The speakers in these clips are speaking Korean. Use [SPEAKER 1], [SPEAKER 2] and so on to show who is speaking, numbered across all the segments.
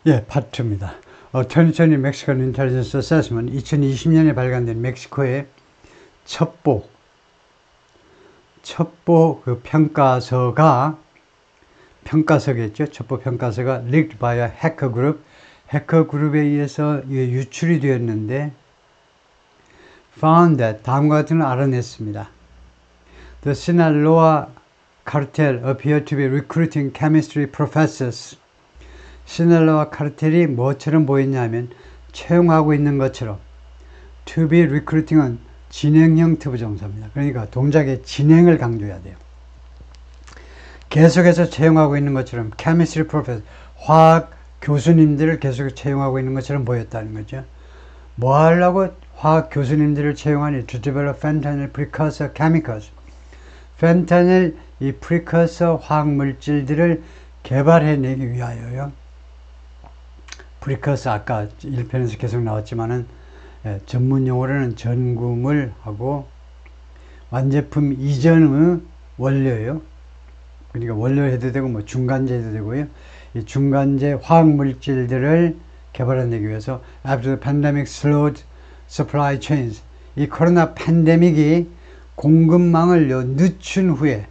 [SPEAKER 1] 예, 파트입니다. 2020 Mexican Intelligence Assessment 2020년에 발간된 멕시코의 첩보 그 평가서겠죠. 첩보 평가서가 leaked by a hacker group, 해커 그룹에 의해서 유출이 되었는데 found that 다음과 같은 걸 알아냈습니다. The Sinaloa cartel appeared to be recruiting chemistry professors. 시날로아 카르텔이 뭐처럼 보였냐면 채용하고 있는 것처럼 to be recruiting은 진행형 투부정사입니다. 그러니까 동작의 진행을 강조해야 돼요. 계속해서 채용하고 있는 것처럼 chemistry professor, 화학 교수님들을 계속 채용하고 있는 것처럼 보였다는 거죠. 뭐 하려고 화학 교수님들을 채용하니 to develop fentanyl precursor chemicals. 펜타닐 이 프리커서 화학 물질들을 개발해내기 위하여요. 프리커서 아까 1편에서 계속 나왔지만은 전문 용어로는 전구물 하고 완제품 이전의 원료예요. 그러니까 원료 해도 되고 뭐 중간재 해도 되고요. 이 중간재 화학 물질들을 개발해내기 위해서 after the pandemic slowed supply chains, 이 코로나 팬데믹이 공급망을 늦춘 후에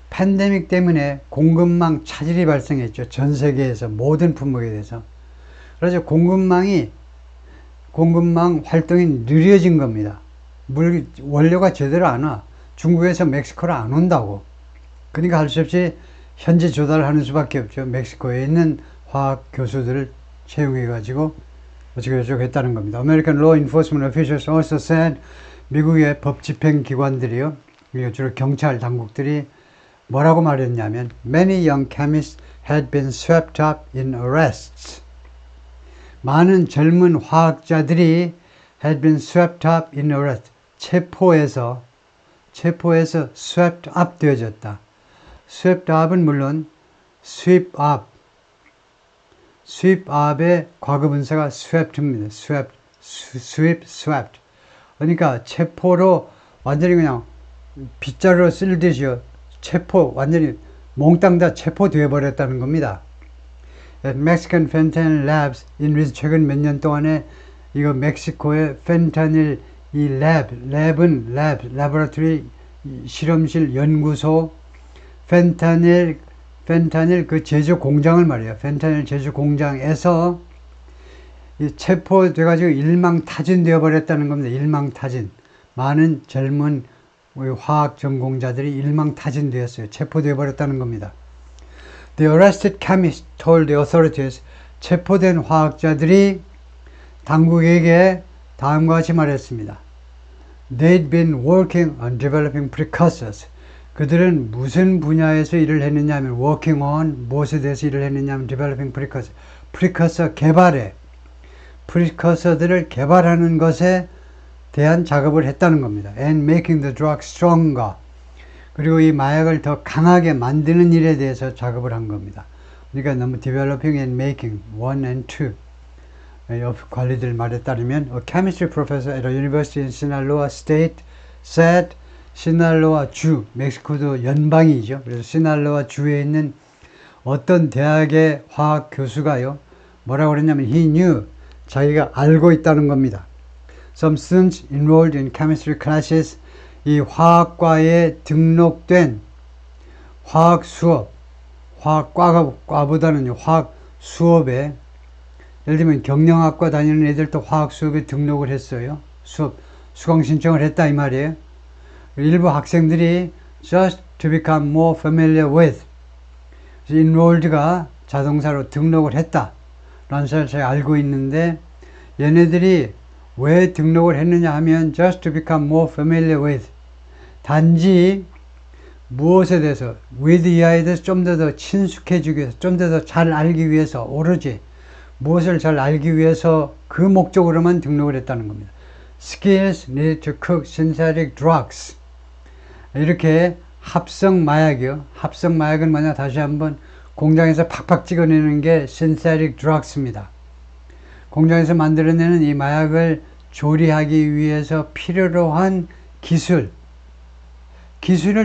[SPEAKER 1] 팬데믹 때문에 공급망 차질이 발생했죠. 전 세계에서 모든 품목에 대해서. 그래서 공급망 활동이 느려진 겁니다. 원료가 제대로 안 와. 중국에서 멕시코로 안 온다고. 그러니까 할 수 없이 현지 조달을 하는 수밖에 없죠. 멕시코에 있는 화학 교수들을 채용해가지고 어쩌고저쩌고 했다는 겁니다. American law enforcement officials also said, 미국의 법 집행 기관들이요, 주로 경찰 당국들이 뭐라고 말했냐면 Many young chemists had been swept up in arrests. 많은 젊은 화학자들이 had been swept up in arrest. 체포해서 swept up 되어졌다. swept up은 물론 sweep up의 과거 분사가 swept,입니다. swept. 그러니까 체포로 완전히 그냥 빗자루로 쓸듯이요. 완전히 몽땅 다 체포되어 버렸다는 겁니다. Mexican fentanyl labs 최근 몇 년 동안에 이거 멕시코의 펜타닐 이 랩은 laboratory 실험실 연구소 펜타닐 그 제조 공장을 말이에요. 펜타닐 제조 공장에서 체포돼가지고 일망타진되어 버렸다는 겁니다. 일망타진. 많은 젊은 화학 전공자들이 일망타진되었어요. 체포되어 버렸다는 겁니다. The arrested chemists told the authorities, 체포된 화학자들이 당국에게 다음과 같이 말했습니다. They'd been working on developing precursors. 그들은 무슨 분야에서 일을 했느냐 하면 working on, 무엇에 대해서 일을 했느냐 하면 developing precursor. precursor 개발에, 프리커서들을 개발하는 것에 대한 작업을 했다는 겁니다. And making the drug stronger. 그리고 이 마약을 더 강하게 만드는 일에 대해서 작업을 한 겁니다. 그러니까 너무 developing and making, 1 and 2. 관리들 말에 따르면 A chemistry professor at a university in Sinaloa state said, 시날로아 주, 멕시코도 연방이죠. 그래서 시날로아 주에 있는 어떤 대학의 화학 교수가요, 뭐라고 그랬냐면 he knew, 자기가 알고 있다는 겁니다. Some students enrolled in chemistry classes, 이 화학과에 등록된 화학 수업, 화학과보다는 화학 수업에, 예를 들면 경영학과 다니는 애들도 화학 수업에 등록을 했어요. 수강 신청을 했다 이 말이에요. 일부 학생들이 just to become more familiar with, enrolled가 자동사로 등록을 했다 라는 사실을 제가 알고 있는데, 얘네들이 왜 등록을 했느냐 하면 just to become more familiar with, 단지 무엇에 대해서 with 이하에 대해서 좀 더 친숙해지기 위해서, 좀 더 잘 알기 위해서, 오로지 무엇을 잘 알기 위해서 그 목적으로만 등록을 했다는 겁니다. Skills needed to cook synthetic drugs. 이렇게 합성 마약이요. 합성 마약은 뭐냐, 다시 한번 공장에서 팍팍 찍어내는 게 synthetic drugs입니다. 공장에서 만들어내는 이 마약을 조리하기 위해서 필요로 한 기술을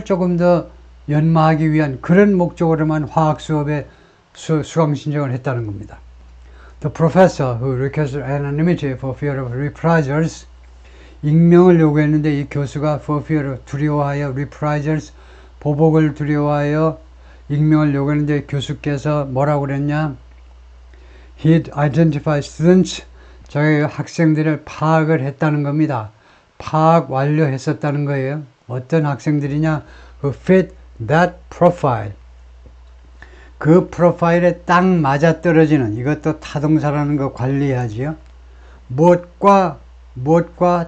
[SPEAKER 1] 조금 더 연마하기 위한 그런 목적으로만 화학 수업에 수강 신청을 했다는 겁니다. The professor who requested anonymity for fear of reprisals. 익명을 요구했는데 이 교수가 for fear of 두려워하여 reprisals 보복을 두려워하여 익명을 요구했는데 교수께서 뭐라고 그랬냐? He'd identified students. 자기 학생들을 파악을 했다는 겁니다. 파악 완료했었다는 거예요. 어떤 학생들이냐? Who fit that profile. 그 프로파일에 딱 맞아떨어지는, 이것도 타동사라는 거 관리해야지요. 무엇과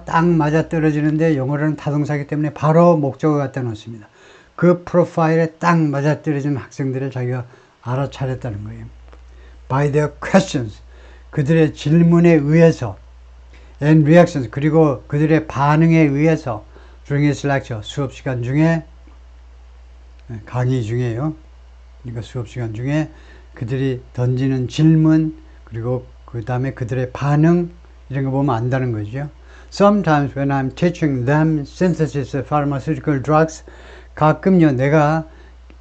[SPEAKER 1] 딱 맞아떨어지는데 영어로는 타동사이기 때문에 바로 목적어 갖다 놓습니다. 그 프로파일에 딱 맞아떨어지는 학생들을 자기가 알아차렸다는 거예요. By their questions. 그들의 질문에 의해서 and reactions. 그리고 그들의 반응에 의해서 during his lecture. 수업 시간 중에, 강의 중에요. 그러니까 수업 시간 중에 그들이 던지는 질문, 그리고 그 다음에 그들의 반응, 이런 거 보면 안다는 거죠. Sometimes when I'm teaching them synthesis of pharmaceutical drugs, 가끔요 내가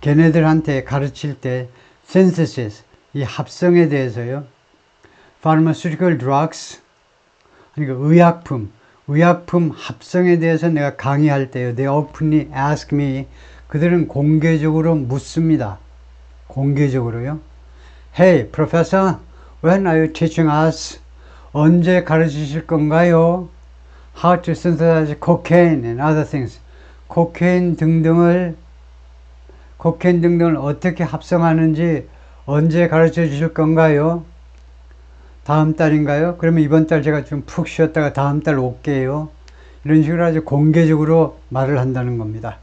[SPEAKER 1] 걔네들한테 가르칠 때 synthesis, 이 합성에 대해서요, pharmaceutical drugs, 그러니까 의약품 합성에 대해서 내가 강의할 때요, they openly ask me, 그들은 공개적으로 묻습니다. 공개적으로요. Hey, professor, when are you teaching us? 언제 가르치실 건가요? How to synthesize cocaine and other things. 코케인 등등을 어떻게 합성하는지 언제 가르쳐 주실 건가요? 다음 달인가요? 그러면 이번 달 제가 좀 푹 쉬었다가 다음 달 올게요. 이런 식으로 아주 공개적으로 말을 한다는 겁니다.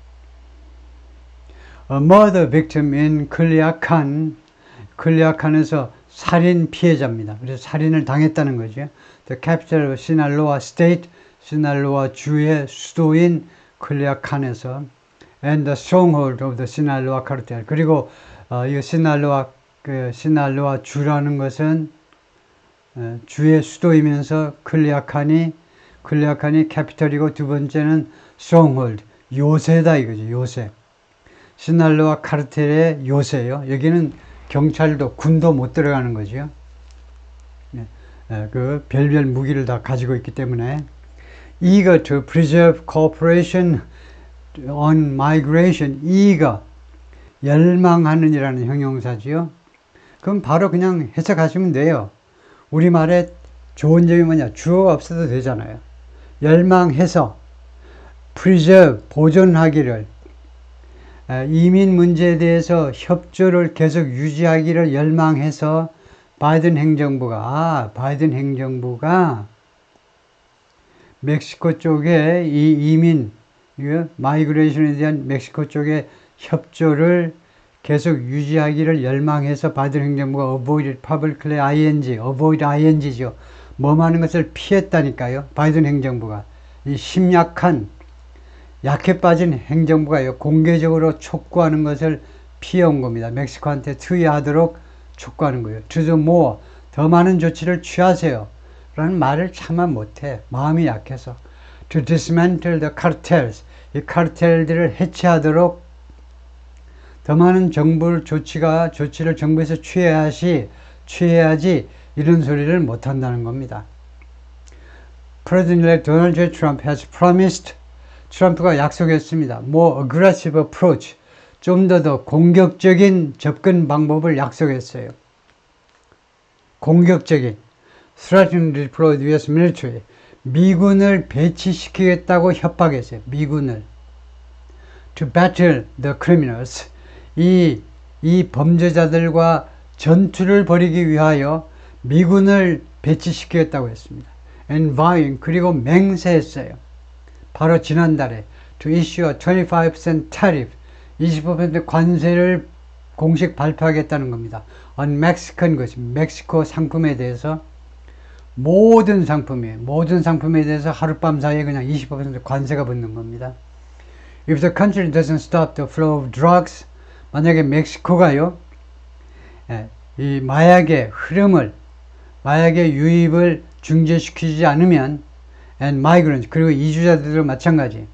[SPEAKER 1] A murder victim in 클리아칸에서 살인 피해자입니다. 그래서 살인을 당했다는 거죠. The capital of Sinaloa State, 시날로아 주의 수도인 클리아칸에서 and the stronghold of the Sinaloa cartel. 그리고 이 시날로아 주라는 것은 주의 수도이면서 클리아칸이 캐피털이고 두 번째는 stronghold, 요새다 이거죠. 요새. 시날로아 카르텔의 요새요. 여기는 경찰도 군도 못 들어가는 거죠. 그 별별 무기를 다 가지고 있기 때문에 eager to preserve cooperation on migration. eager 열망하는이라는 형용사지요. 그럼 바로 그냥 해석하시면 돼요. 우리말에 좋은 점이 뭐냐? 주어가 없어도 되잖아요. 열망해서 preserve 보존하기를, 이민 문제에 대해서 협조를 계속 유지하기를 열망해서 바이든 행정부가 멕시코 쪽에 이 이민, 마이그레이션에 대한 멕시코 쪽의 협조를 계속 유지하기를 열망해서 바이든 행정부가 avoid publicly avoid ing죠. 뭐하는 것을 피했다니까요. 바이든 행정부가 이 심약한 약해 빠진 행정부가요, 공개적으로 촉구하는 것을 피해온 겁니다. 멕시코한테 투여하도록 촉구하는 거예요. To do more, 더 많은 조치를 취하세요 라는 말을 차마 못해. 마음이 약해서. To dismantle the cartels, 이 카르텔들을 해체하도록 더 많은 조치를 정부에서 취해야지 이런 소리를 못한다는 겁니다. President-elect Donald J. Trump has promised, 트럼프가 약속했습니다. More aggressive approach, 좀 더 공격적인 접근 방법을 약속했어요. 공격적인, threatening to deploy the US military, 미군을 배치시키겠다고 협박했어요. 미군을. To battle the criminals, 이 범죄자들과 전투를 벌이기 위하여 미군을 배치시키겠다고 했습니다. And vying, 그리고 맹세했어요. 바로 지난달에 to issue a 25% tariff, 25% 관세를 공식 발표하겠다는 겁니다. On Mexican goods, 멕시코 상품에 대해서 모든 상품에 대해서 하룻밤 사이에 그냥 25% 관세가 붙는 겁니다. If the country doesn't stop the flow of drugs, 만약에 멕시코가요, 이 마약의 흐름을, 마약의 유입을 중재시키지 않으면, and migrants, 그리고 이주자들도 마찬가지,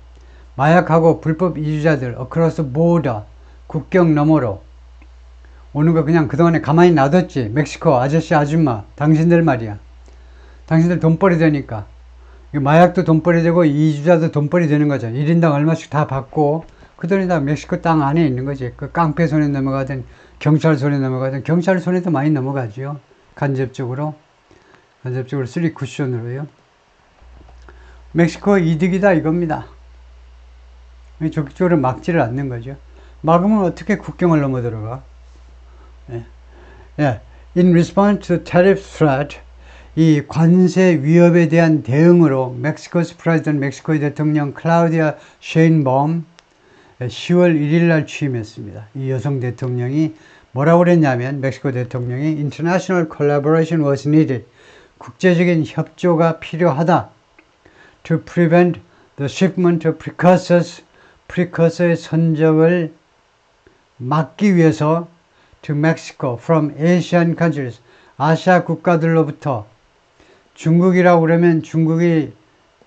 [SPEAKER 1] 마약하고 불법 이주자들 across border, 국경 너머로 오는 거 그냥 그동안에 가만히 놔뒀지. 멕시코 아저씨 아줌마 당신들 말이야. 당신들 돈벌이 되니까. 마약도 돈벌이 되고 이주자도 돈벌이 되는 거죠. 1인당 얼마씩 다 받고 그 돈이 다 멕시코 땅 안에 있는 거지. 그 깡패 손에 넘어가든 경찰 손에 넘어가든 경찰 손에도 많이 넘어가죠. 간접적으로 쓰리 쿠션으로요. 멕시코 이득이다 이겁니다. 적극적으로 막지를 않는 거죠. 막으면 어떻게 국경을 넘어 들어가? 예. 예. In response to tariff threat, 이 관세 위협에 대한 대응으로 멕시코스 프레지던트 멕시코의 대통령 클라우디아 셰인범 10월 1일 날 취임했습니다. 이 여성 대통령이 뭐라고 그랬냐면 멕시코 대통령이 International collaboration was needed. 국제적인 협조가 필요하다. To prevent the shipment of precursors. 프리커서의 선적을 막기 위해서 to Mexico from Asian countries. 아시아 국가들로부터 중국이라고 그러면 중국이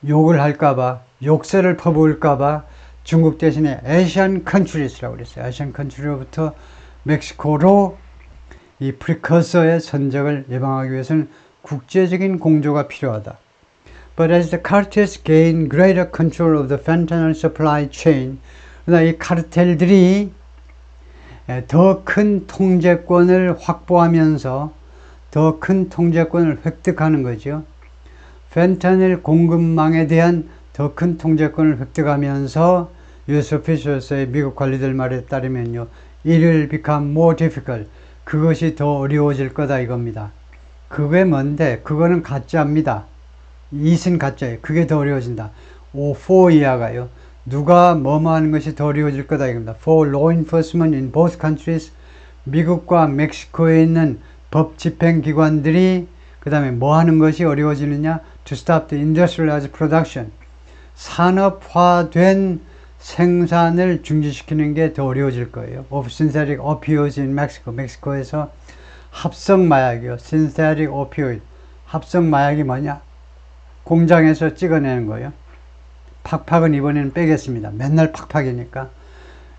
[SPEAKER 1] 욕을 할까봐 욕설을 퍼부을까봐 중국 대신에 Asian countries라고 그랬어요. Asian country로부터 멕시코로 이 프리커서의 선적을 예방하기 위해서는 국제적인 공조가 필요하다. But as the cartels gain greater control of the fentanyl supply chain, 그러나 이 카르텔들이 더 큰 통제권을 확보하면서 더 큰 통제권을 획득하는 거죠. 펜타닐 공급망에 대한 더 큰 통제권을 획득하면서 US officials의 미국 관리들 말에 따르면요. It will become more difficult. 그것이 더 어려워질 거다 이겁니다. 그게 뭔데? 그거는 가짜입니다. 이은 가짜예요. 그게 더 어려워진다. for 이하가요. 누가 뭐뭐 하는 것이 더 어려워질 거다 이겁니다. For law enforcement in both countries. 미국과 멕시코에 있는 법 집행기관들이 그 다음에 뭐 하는 것이 어려워지느냐? To stop the industrialized production. 산업화된 생산을 중지시키는 게 더 어려워질 거예요. Of synthetic opioids in Mexico. 멕시코에서 합성 마약이요. synthetic opioid. 합성 마약이 뭐냐? 공장에서 찍어내는 거예요. 팍팍은 이번에는 빼겠습니다. 맨날 팍팍이니까.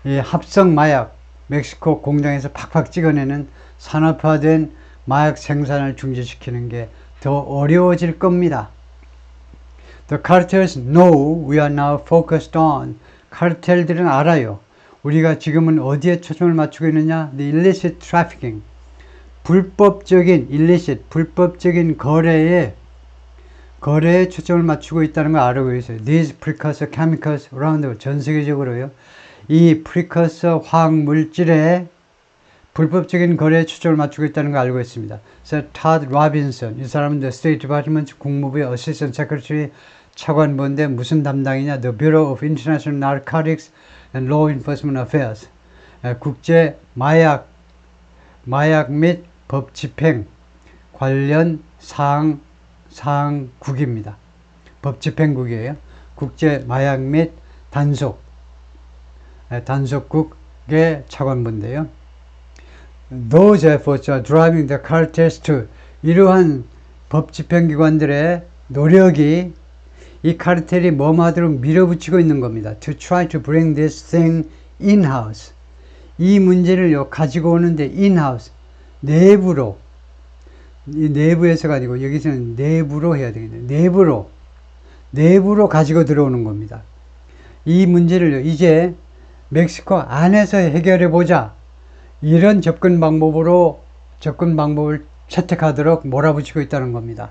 [SPEAKER 1] 이 합성 마약, 멕시코 공장에서 팍팍 찍어내는 산업화된 마약 생산을 중지시키는 게 더 어려워질 겁니다. The cartels know we are now focused on. 카르텔들은 알아요. 우리가 지금은 어디에 초점을 맞추고 있느냐? The illicit trafficking. 불법적인 illicit, 불법적인 거래에 초점을 맞추고 있다는 걸 알고 있어요. These precursor chemicals around the world. 전 세계적으로요. 이 precursor 화학 물질에 불법적인 거래에 초점을 맞추고 있다는 걸 알고 있습니다. 그래서 Todd Robinson, 이 사람은 The State Department 국무부의 Assistant Secretary 차관보인데 무슨 담당이냐? The Bureau of International Narcotics and Law Enforcement Affairs. 국제 마약 및 법 집행 관련 사항국입니다. 법 집행국이에요. 국제 마약 및 단속국의 차관부인데요. Those efforts are driving the cartels to. 이러한 법 집행기관들의 노력이 이 카르텔이 뭐하도록 밀어붙이고 있는 겁니다. To try to bring this thing in-house. 이 문제를 가지고 오는데 in-house. 내부로. 이 내부에서가 아니고 여기서는 내부로 해야 되겠네요. 내부로 가지고 들어오는 겁니다. 이 문제를 이제 멕시코 안에서 해결해 보자. 이런 접근 방법을 채택하도록 몰아붙이고 있다는 겁니다.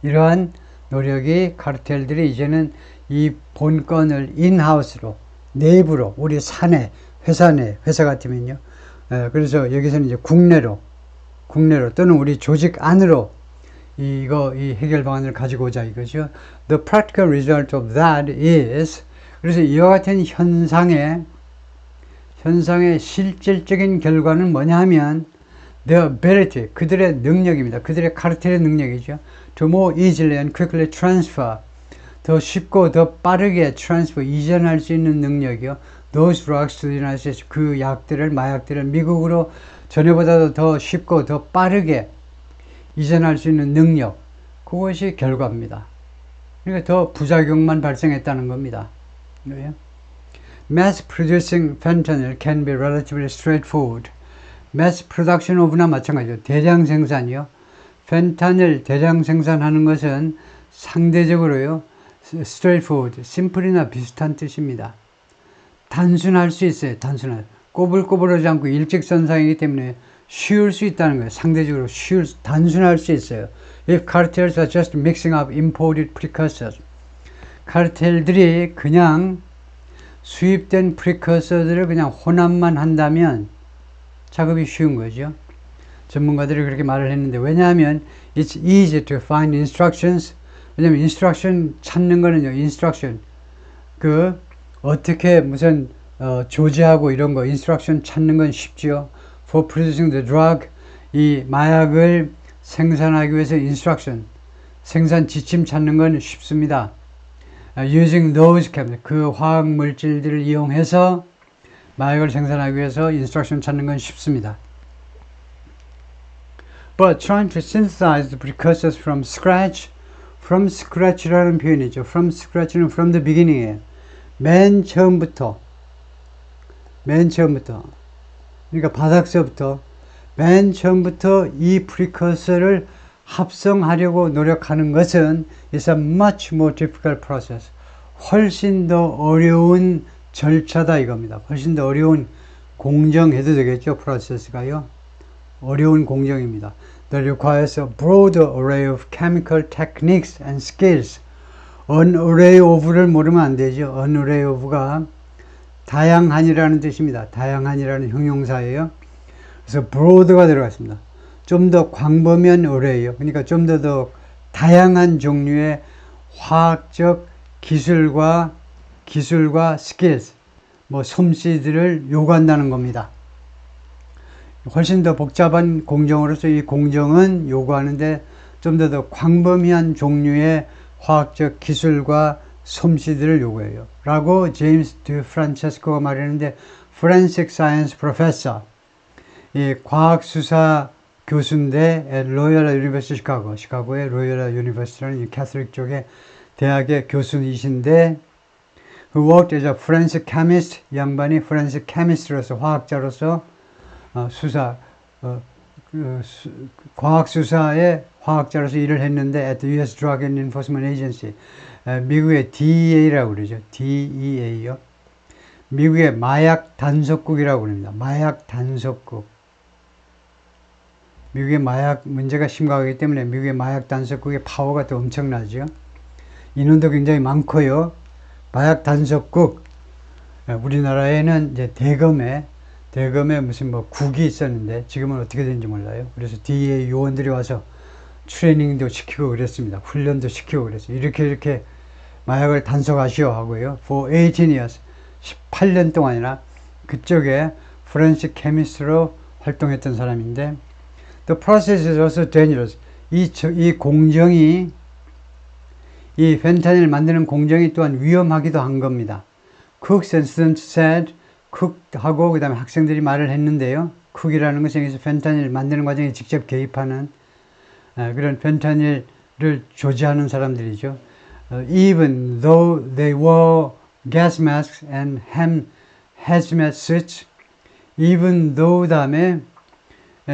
[SPEAKER 1] 이러한 노력이 카르텔들이 이제는 이 본건을 인하우스로, 내부로, 우리 사내, 회사 같으면요. 그래서 여기서는 이제 국내로 또는 우리 조직 안으로 이 해결 방안을 가지고 오자 이거죠. The practical result of that is. 그래서 이와 같은 현상의 실질적인 결과는 뭐냐 하면 the ability, 그들의 능력입니다. 그들의 카르텔의 능력이죠. To more easily and quickly transfer, 더 쉽고 더 빠르게 transfer, 이전할 수 있는 능력이요. Those drugs to the United States, 그 마약들을 미국으로 전에보다도 더 쉽고 더 빠르게 이전할 수 있는 능력, 그것이 결과입니다. 그러니까 더 부작용만 발생했다는 겁니다. Mass producing fentanyl can be relatively straightforward. mass production of나 마찬가지죠. 대량 생산이요. 펜타닐 대량 생산하는 것은 상대적으로요. straightforward, 심플이나 비슷한 뜻입니다. 단순할 수 있어요. 단순할. 꼬불꼬불하지 않고 일직선상이기 때문에 쉬울 수 있다는 거예요. 상대적으로 단순할 수 있어요. If cartels are just mixing up imported precursors. 카르텔들이 그냥 수입된 프리커서들을 그냥 혼합만 한다면 작업이 쉬운 거죠. 전문가들이 그렇게 말을 했는데, 왜냐하면 it's easy to find instructions. 왜냐하면 instruction 찾는 거는요, instruction 어떻게 무슨 조제하고 이런 거 instruction 찾는 건 쉽죠. For producing the drug, 이 마약을 생산하기 위해서 instruction, 생산 지침 찾는 건 쉽습니다. Using those chemicals, 그 화학 물질들을 이용해서 마약을 생산하기 위해서 instruction 찾는 건 쉽습니다. But trying to synthesize the precursors from scratch라는 표현이죠. From scratch는 from the beginning이에요. 맨 처음부터. 그러니까 바닥서부터 맨 처음부터 이 프리커서를 합성하려고 노력하는 것은 is a much more difficult process. 훨씬 더 어려운 절차다 이겁니다. 훨씬 더 어려운 공정해도 되겠죠. 프로세스가요. 어려운 공정입니다. That requires a broad array of chemical techniques and skills. An array of를 모르면 안 되죠. An array of가 다양한이라는 뜻입니다. 다양한이라는 형용사예요. 그래서 broad가 들어갔습니다. 좀 더 광범위한 array예요. 그러니까 좀 더 다양한 종류의 화학적 기술과 skills, 솜씨들을 요구한다는 겁니다. 훨씬 더 복잡한 공정으로서 이 공정은 요구하는데 좀 더 광범위한 종류의 화학적 기술과 솜씨들을 요구해요. 라고 제임스 드 프란체스코가 말했는데, forensic science professor, 이 과학수사 교수인데 로열라 유니버시티 시카고의 로열라 유니버시티라는 캐톨릭 쪽의 대학의 교수이신데, who worked as a forensic chemist, 이 양반이 forensic chemist로서 화학자로서 과학수사의 화학자로서 일을 했는데 at the U.S. Drug and Enforcement Agency, 미국의 DEA라고 그러죠. DEA요. 미국의 마약 단속국이라고 합니다. 마약 단속국. 미국의 마약 문제가 심각하기 때문에 미국의 마약 단속국의 파워가 또 엄청나죠. 인원도 굉장히 많고요. 마약 단속국, 우리나라에는 이제 대검에 무슨 국이 있었는데 지금은 어떻게 되는지 몰라요. 그래서 DEA 요원들이 와서 트레이닝도 시키고 그랬습니다. 훈련도 시키고 그랬어요. 이렇게 마약을 단속하시오 하고요. For 18 years, 18년 동안이나 그쪽에 forensic chemist로 활동했던 사람인데, the process is also dangerous. 이 공정이, 이 펜타닐 만드는 공정이 또한 위험하기도 한 겁니다. Cooks and students said, 쿡하고 그 다음에 학생들이 말을 했는데요. 쿡이라는 것은 여기서 펜타닐 만드는 과정에 직접 개입하는 그런 펜타닐을 조제하는 사람들이죠. Even though they wore gas masks and hazmat suits, even though 다음에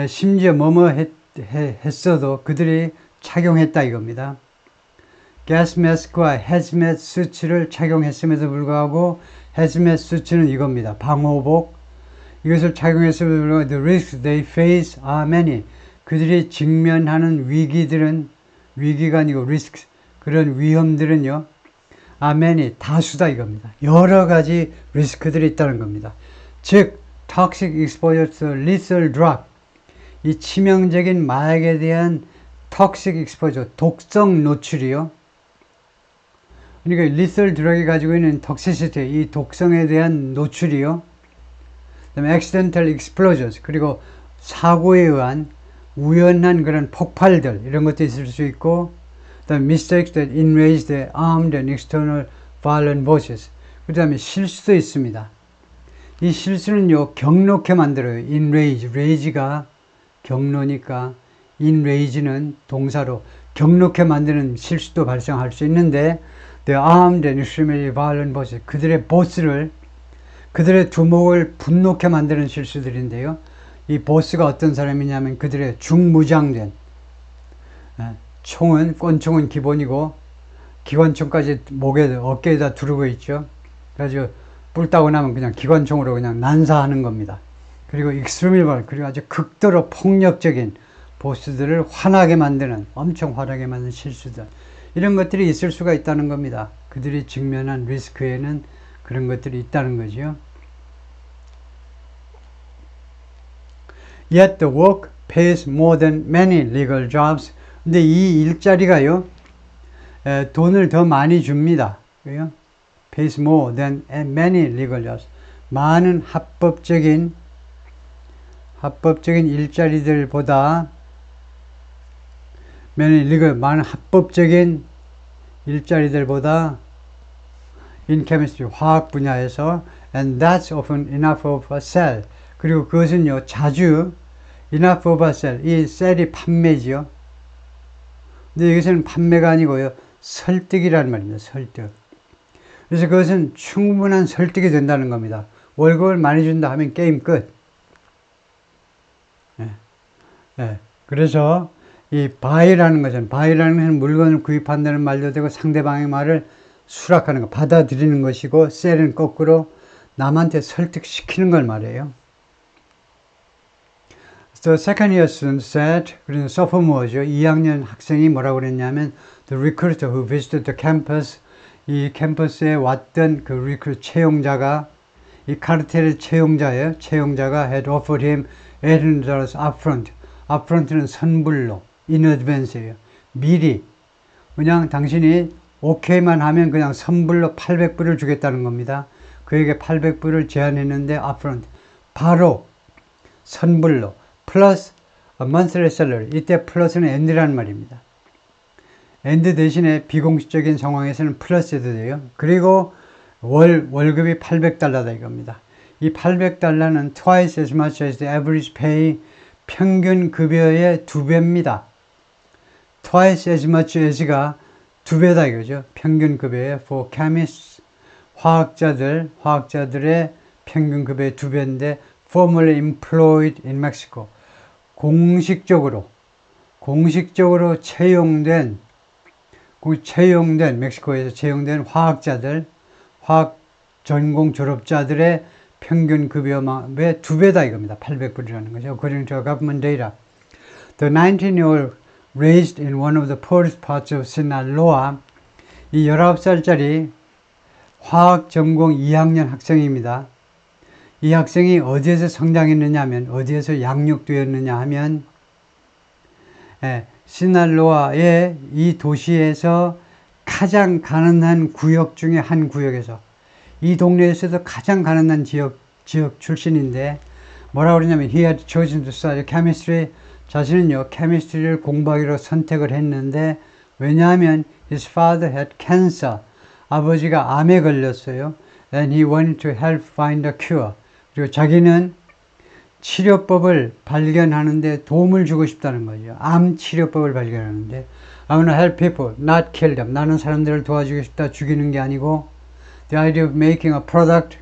[SPEAKER 1] 심지어 했어도 그들이 착용했다 이겁니다. 가스 마스크와 hazmat suits를 착용했음에도 불구하고 hazmat suits는 이겁니다. 방호복. 이것을 착용했음에도 불구하고 the risks they face are many. 그들이 직면하는 위기가 아니고 risks, 그런 위험들은요, are many, 다수다 이겁니다. 여러 가지 리스크들이 있다는 겁니다. 즉, toxic exposure to lethal drug, 이 치명적인 마약에 대한 toxic exposure, 독성 노출이요. 그러니까 lethal drug이 가지고 있는 toxicity, 이 독성에 대한 노출이요. 그다음에 accidental explosions, 그리고 사고에 의한 우연한 그런 폭발들, 이런 것도 있을 수 있고, 그다음에 mistakes that enrage the armed and external violent forces, 그 다음에 실수도 있습니다. 이 실수는요, 경록해 만들어요. enrage, rage가 경로니까 enrage는 동사로 경록해 만드는 실수도 발생할 수 있는데, the armed and extremely violent forces, 그들의 보스를, 그들의 두목을 분노케 만드는 실수들인데요. 이 보스가 어떤 사람이냐면 그들의 중무장된 총은 권총은 기본이고 기관총까지 목에 어깨에다 두르고 있죠. 그래가지고 뿔 따고 나면 그냥 기관총으로 그냥 난사하는 겁니다. 그리고 익스트리멀 그리고 아주 극도로 폭력적인 보스들을 화나게 만드는 엄청 화나게 만드는 실수들 이런 것들이 있을 수가 있다는 겁니다. 그들이 직면한 리스크에는 그런 것들이 있다는 거죠. Yet the work pays more than many legal jobs. 근데 이 일자리가요, 돈을 더 많이 줍니다. 그래요? Pays more than many legal jobs. 많은 합법적인 일자리들보다 many legal 많은 합법적인 일자리들보다 in chemistry 화학 분야에서 and that's often enough of a cell. 그리고 그것은요 자주 enough of a cell 이 셀이 판매지요. 근데 여기서는 판매가 아니고요 설득이라는 말입니다. 설득. 그래서 그것은 충분한 설득이 된다는 겁니다. 월급을 많이 준다 하면 게임 끝. 그래서 이 buy라는 것은 물건을 구입한다는 말도 되고 상대방의 말을 수락하는 것, 받아들이는 것이고 sell은 거꾸로 남한테 설득시키는 걸 말해요. The second year student said, 그래서 sophomore죠. 2학년 학생이 뭐라고 그랬냐면 the recruiter who visited the campus 이 캠퍼스에 왔던 그 recruit 채용자가 이 카르텔의 채용자예요. 채용자가 had offered him $800 upfront. upfront는 선불로 in advance예요. 미리 그냥 당신이 오케이만 하면 그냥 선불로 800불을 주겠다는 겁니다. 그에게 800불을 제안했는데 upfront 바로 선불로 플러스 a monthly salary 이때 플러스는 and라는 말입니다. and 대신에 비공식적인 상황에서는 플러스 해도 돼요. 그리고 월급이 $800다 이겁니다. 이 $800는 twice as much as the average pay 평균 급여의 2배입니다. twice as much as가 2배다 이거죠. 평균 급여의 for chemists 화학자들의 평균 급여의 2배인데 formerly employed in Mexico 공식적으로 채용된 멕시코에서 채용된 화학자들 화학 전공 졸업자들의 평균 급여의 2배다 이겁니다. 800불이라는 거죠. According to government data. The 19-year-old raised in one of the poorest parts of Sinaloa 이 19살짜리 화학 전공 2학년 학생입니다. 이 학생이 어디에서 성장했느냐 하면 어디에서 양육되었느냐 하면 시날로아의 이 도시에서 가장 가난한 구역 중에 한 구역에서 이 동네에서도 가장 가난한 지역 출신인데 뭐라고 그러냐면 he had chosen to study chemistry 자신은요 chemistry를 공부하기로 선택을 했는데 왜냐하면 his father had cancer 아버지가 암에 걸렸어요. and he wanted to help find a cure 그리고 자기는 치료법을 발견하는데 도움을 주고 싶다는 거죠. 암 치료법을 발견하는데 I want to help people, not kill them. 나는 사람들을 도와주고 싶다, 죽이는 게 아니고 The idea of making a product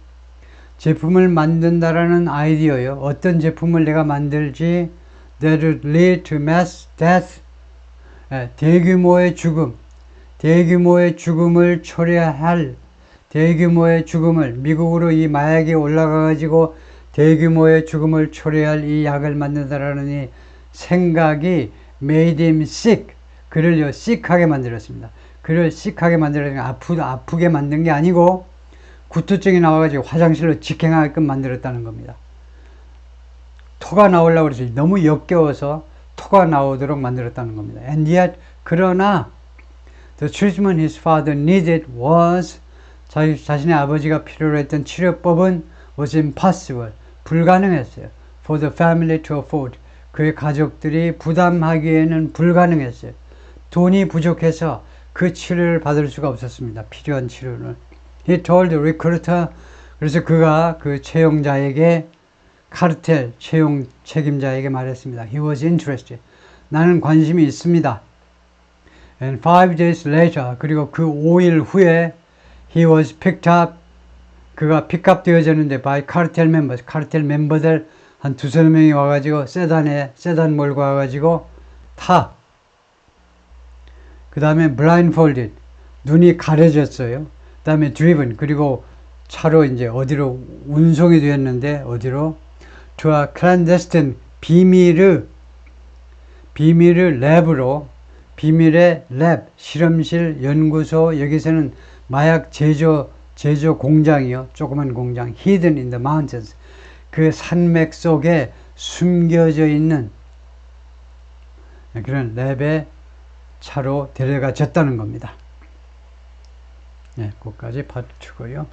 [SPEAKER 1] 제품을 만든다라는 아이디어요. 어떤 제품을 내가 만들지 that would lead to mass death 대규모의 죽음을 초래할 대규모의 죽음을 미국으로 이 마약이 올라가가지고 대규모의 죽음을 초래할 이 약을 만든다라는 이 생각이 made him sick. 그를요 sick하게 만들었습니다. 그를 sick하게 만들었으니까 아프게 만든 게 아니고 구토증이 나와가지고 화장실로 직행하게끔 만들었다는 겁니다. 토가 나오려고 그래서 너무 역겨워서 토가 나오도록 만들었다는 겁니다. And yet 그러나 the treatment his father needed was 자신의 아버지가 필요로 했던 치료법은 was impossible. 불가능했어요. For the family to afford. 그의 가족들이 부담하기에는 불가능했어요. 돈이 부족해서 그 치료를 받을 수가 없었습니다. 필요한 치료를. He told the recruiter. 그래서 그가 그 채용자에게 카르텔 채용 책임자에게 말했습니다. He was interested. 나는 관심이 있습니다. And 5 days later. 그리고 그 5일 후에 he was picked up. 그가 픽업되어졌는데 by cartel members, 카르텔 멤버들 한 두세 명이 와가지고 세단 몰고 와가지고 타. 그 다음에 blindfolded, 눈이 가려졌어요. 그 다음에 driven, 그리고 차로 이제 어디로 운송이 되었는데 어디로? to a clandestine, 비밀의 랩으로, 비밀의 랩, 실험실, 연구소, 여기서는 마약 제조 공장이요. 조그만 공장, hidden in the mountains. 그 산맥 속에 숨겨져 있는 그런 랩의 차로 데려가졌다는 겁니다. 네, 거기까지 봐주고요.